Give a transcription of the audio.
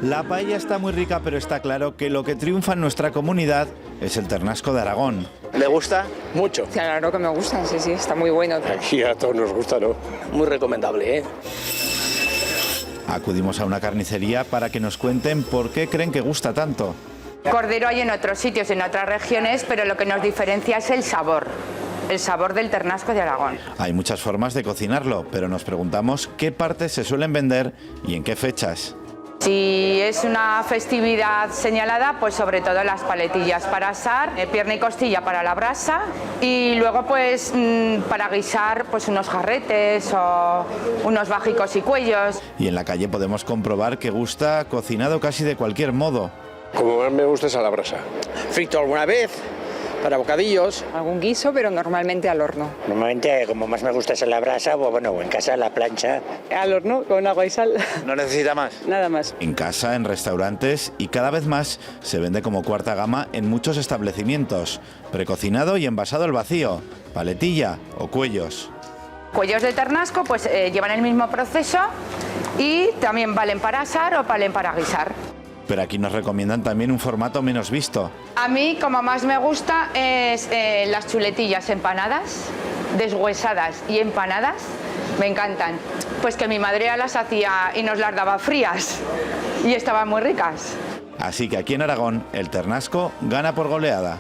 La paella está muy rica, pero está claro que lo que triunfa en nuestra comunidad es el ternasco de Aragón. ¿Le gusta? Mucho. Claro que me gusta, sí, está muy bueno. Aquí a todos nos gusta, ¿no? Muy recomendable, ¿eh? Acudimos a una carnicería para que nos cuenten por qué creen que gusta tanto. Cordero hay en otros sitios, en otras regiones, pero lo que nos diferencia es el sabor del ternasco de Aragón. Hay muchas formas de cocinarlo, pero nos preguntamos qué partes se suelen vender y en qué fechas. Si es una festividad señalada, pues sobre todo las paletillas para asar, pierna y costilla para la brasa y luego pues para guisar pues unos jarretes o unos bajicos y cuellos. Y en la calle podemos comprobar que gusta cocinado casi de cualquier modo. Como más me gusta es a la brasa. Frito alguna vez, para bocadillos. Algún guiso, pero normalmente al horno. Normalmente, como más me gusta es en la brasa, o bueno, en casa, la plancha. Al horno, con agua y sal. ¿No necesita más? Nada más. En casa, en restaurantes y cada vez más se vende como cuarta gama en muchos establecimientos. Precocinado y envasado al vacío, paletilla o cuellos. Cuellos de ternasco pues llevan el mismo proceso y también valen para asar o valen para guisar. Pero aquí nos recomiendan también un formato menos visto. A mí, como más me gusta, es las chuletillas empanadas, deshuesadas y empanadas. Me encantan. Pues que mi madre ya las hacía y nos las daba frías y estaban muy ricas. Así que aquí en Aragón, el ternasco gana por goleada.